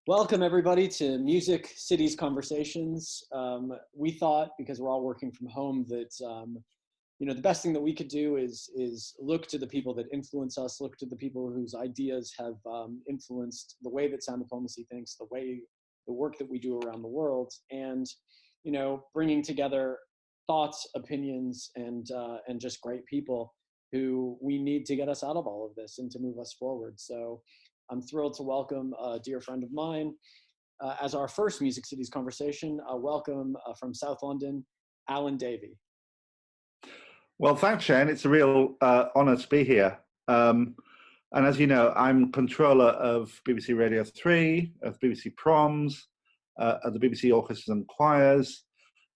Welcome everybody to Music Cities Conversations. We thought, because we're all working from home, that the best thing that we could do is look to the people that influence us, look to the people whose ideas have influenced the way that sound diplomacy thinks, the work that we do around the world, and bringing together thoughts, opinions, and just great people who we need to get us out of all of this and to move us forward. So I'm thrilled to welcome a dear friend of mine as our first Music Cities conversation. Welcome from South London, Alan Davey. Well, thanks, Shane. It's a real honour to be here. And as you know, I'm controller of BBC Radio 3, of BBC Proms, of the BBC Orchestras and Choirs.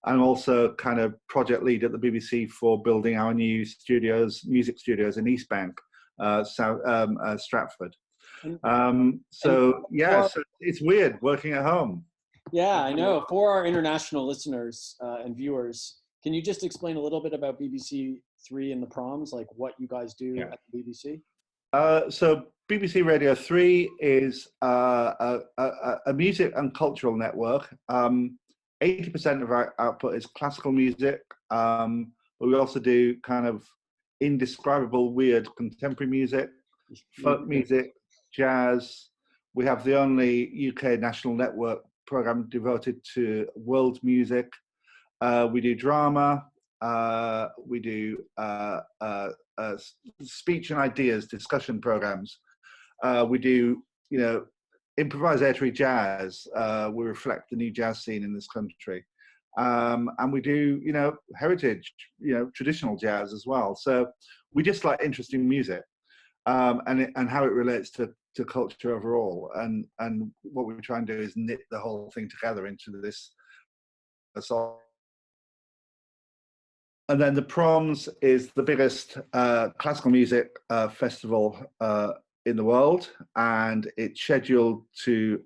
I'm also kind of project lead at the BBC for building our new music studios in East Bank, Stratford. So it's weird working at home. Yeah, I know. For our international listeners and viewers, can you just explain a little bit about BBC 3 and the Proms, like what you guys do at the BBC? So BBC Radio 3 is a music and cultural network. 80% of our output is classical music, but we also do kind of indescribable, weird contemporary music, folk music, jazz. We have the only UK national network program devoted to world music. We do drama. We do speech and ideas discussion programs. We do, improvisatory jazz. We reflect the new jazz scene in this country. And we do, heritage, traditional jazz as well. So we just like interesting music. And how it relates to culture overall, and what we try and do is knit the whole thing together into this song. And then the Proms is the biggest classical music festival in the world, and it's scheduled to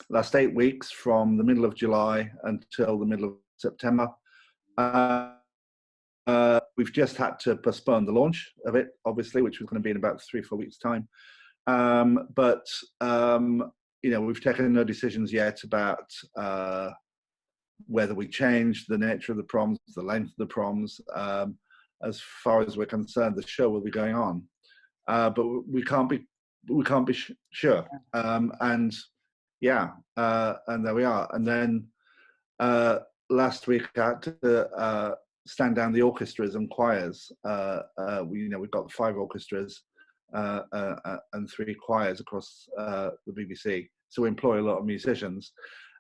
last 8 weeks from the middle of July until the middle of September. We've just had to postpone the launch of it, obviously, which was going to be in about 3 or 4 weeks' time. But we've taken no decisions yet about whether we change the nature of the Proms, the length of the Proms. As far as we're concerned, the show will be going on, but we can't be sure. And there we are. And then last week I had to stand down the orchestras and choirs. We've got 5 orchestras and 3 choirs across the BBC. So we employ a lot of musicians,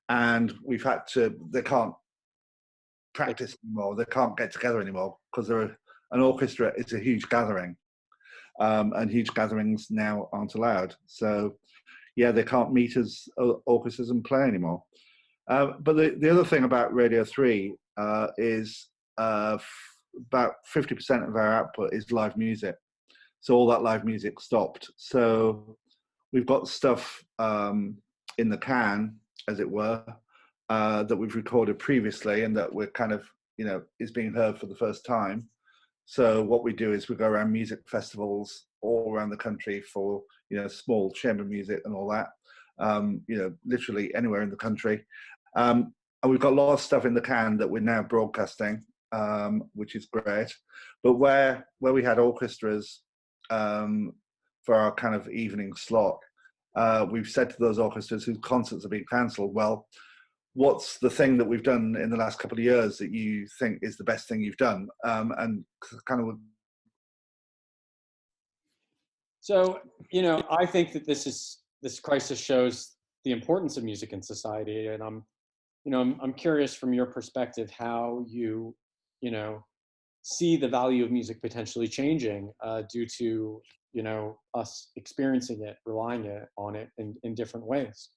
and we've had to. They can't practice anymore. They can't get together anymore because an orchestra is a huge gathering, and huge gatherings now aren't allowed. So they can't meet as orchestras and play anymore. But the other thing about Radio 3 is about 50% of our output is live music. So all that live music stopped. So we've got stuff in the can, as it were, that we've recorded previously and that we're kind of, is being heard for the first time. So what we do is we go around music festivals all around the country for, small chamber music and all that, literally anywhere in the country. And we've got a lot of stuff in the can that we're now broadcasting, which is great. But where we had orchestras for our kind of evening slot, we've said to those orchestras whose concerts have been cancelled, well, what's the thing that we've done in the last couple of years that you think is the best thing you've done? And kind of. So, I think that this crisis shows the importance of music in society, and I'm curious from your perspective how you see the value of music potentially changing due to us experiencing it, relying on it in different ways.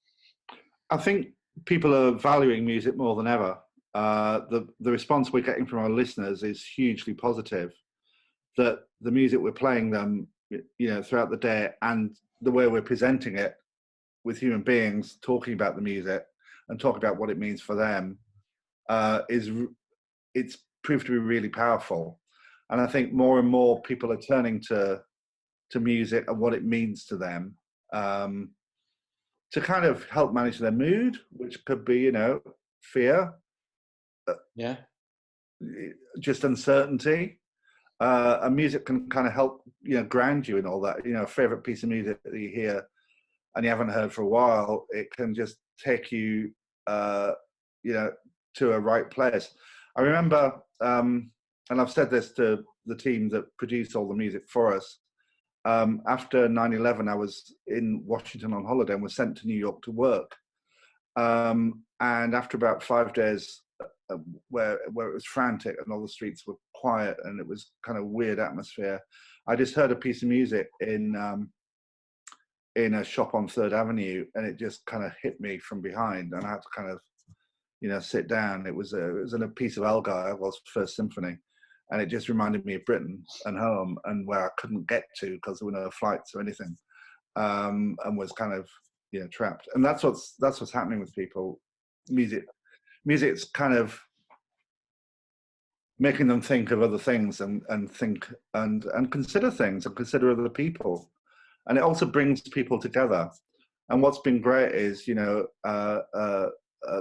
I think people are valuing music more than ever. The response we're getting from our listeners is hugely positive. That the music we're playing them, throughout the day, and the way we're presenting it with human beings, talking about the music and talking about what it means for them, it's proved to be really powerful. And I think more and more people are turning to music and what it means to them. to kind of help manage their mood, which could be, fear, Yeah. just uncertainty. And music can kind of help, ground you in all that. A favorite piece of music that you hear and you haven't heard for a while, it can just take you, to a right place. I remember, and I've said this to the team that produced all the music for us. After 9/11, I was in Washington on holiday and was sent to New York to work. And after about 5 days, where it was frantic and all the streets were quiet and it was kind of weird atmosphere, I just heard a piece of music in a shop on Third Avenue, and it just kind of hit me from behind, and I had to kind of, sit down. It was a piece of Elgar's First Symphony, and it just reminded me of Britain and home, and where I couldn't get to because there were no flights or anything, and was kind of trapped. And that's what's happening with people. Music's kind of making them think of other things and think and consider things and consider other people, and it also brings people together. And what's been great is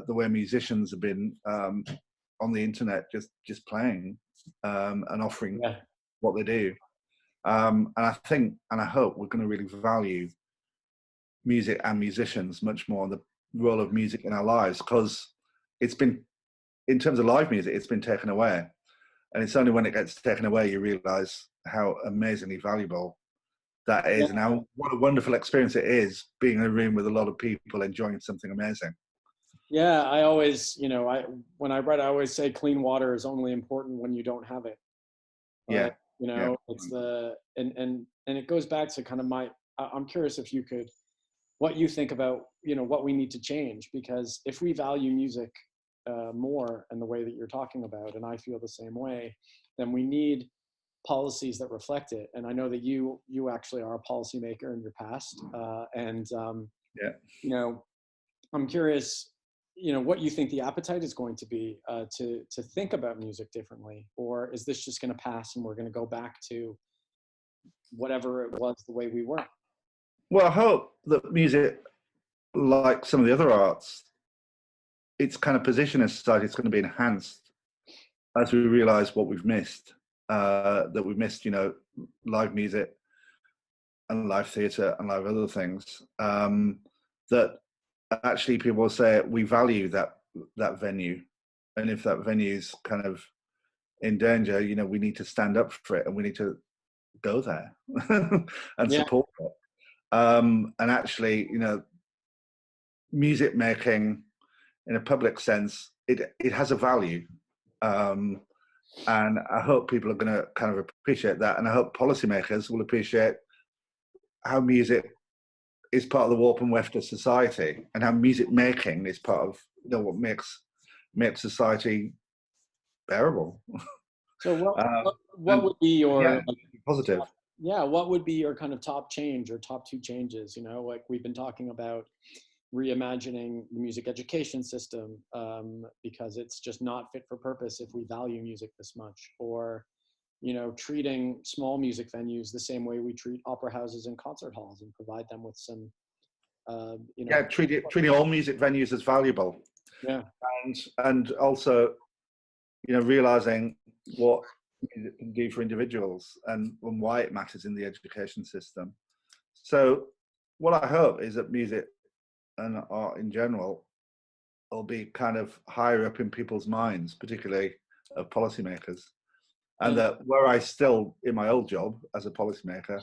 the way musicians have been on the internet just playing and offering what they do. And I think, and I hope, we're going to really value music and musicians much more, the role of music in our lives, because it's been, in terms of live music, it's been taken away. And it's only when it gets taken away you realize how amazingly valuable that is, and how, what a wonderful experience it is being in a room with a lot of people enjoying something amazing. Yeah, I always, when I write, I always say clean water is only important when you don't have it. It's and it goes back to kind of I'm curious if you could, what you think about, what we need to change, because if we value music more in the way that you're talking about, and I feel the same way, then we need policies that reflect it. And I know that you actually are a policymaker in your past, I'm curious, what you think the appetite is going to be to think about music differently, or is this just going to pass and we're going to go back to whatever it was the way we were? Well, I hope that music, like some of the other arts, its kind of position in society is going to be enhanced as we realize what we've missed, that we've missed, live music and live theatre and live other things, that actually people will say we value that venue, and if that venue's kind of in danger, we need to stand up for it, and we need to go there and support it. And actually, music making in a public sense, it has a value, and I hope people are going to kind of appreciate that, and I hope policymakers will appreciate how music is part of the warp and weft of society, and how music making is part of what makes society bearable. So what would be your positive? What would be your kind of top change or top two changes? Like we've been talking about reimagining the music education system, because it's just not fit for purpose if we value music this much, or treating small music venues the same way we treat opera houses and concert halls, and provide them with some treating all music venues as valuable, and also realizing what it can do for individuals and why it matters in the education system. So what I hope is that music and art in general will be kind of higher up in people's minds, particularly of policymakers. And that where I still, in my old job as a policymaker,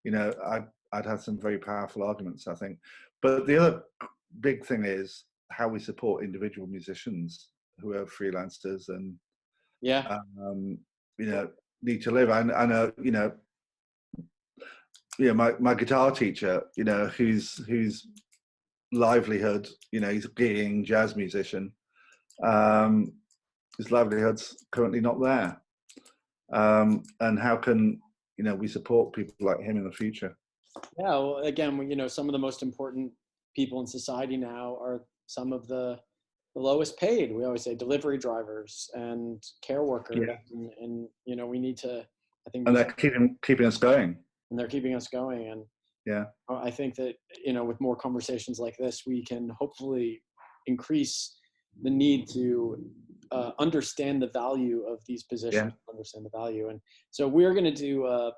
I'd have some very powerful arguments, I think. But the other big thing is how we support individual musicians who are freelancers and need to live. I know, my guitar teacher, whose livelihood, he's a gigging jazz musician. His livelihood's currently not there. And how can we support people like him in the future? Yeah, well, again, some of the most important people in society now are some of the lowest paid. We always say delivery drivers and care workers, and we need to, I think, and they're keeping us going. And they're keeping us going, and Yeah. I think that, with more conversations like this, we can hopefully increase the need to understand the value of these positions, understand the value. And so we're going to do, I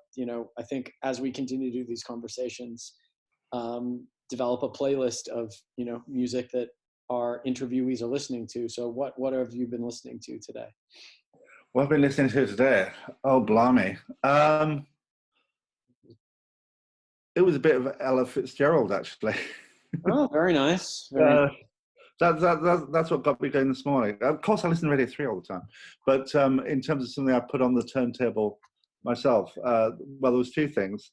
think as we continue to do these conversations, develop a playlist of, music that our interviewees are listening to. So what have you been listening to today? What I've been listening to today? Oh, blimey. It was a bit of Ella Fitzgerald, actually. Oh, very nice. Very nice. That's what got me going this morning. Of course, I listen to Radio 3 all the time. But in terms of something I put on the turntable myself, well, there was two things.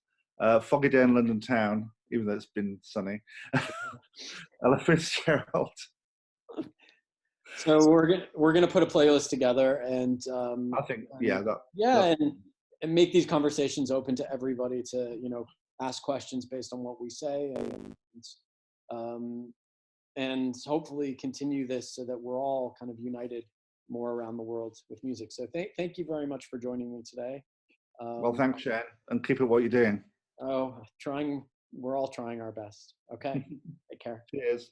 Foggy Day in London Town, even though it's been sunny. Ella Fitzgerald. So we're gonna put a playlist together, and I think, and make these conversations open to everybody to ask questions based on what we say, and hopefully continue this so that we're all kind of united more around the world with music. So thank you very much for joining me today. Well, thanks, Shane, and keep it what you're doing. Oh, we're all trying our best. Okay, take care. Cheers.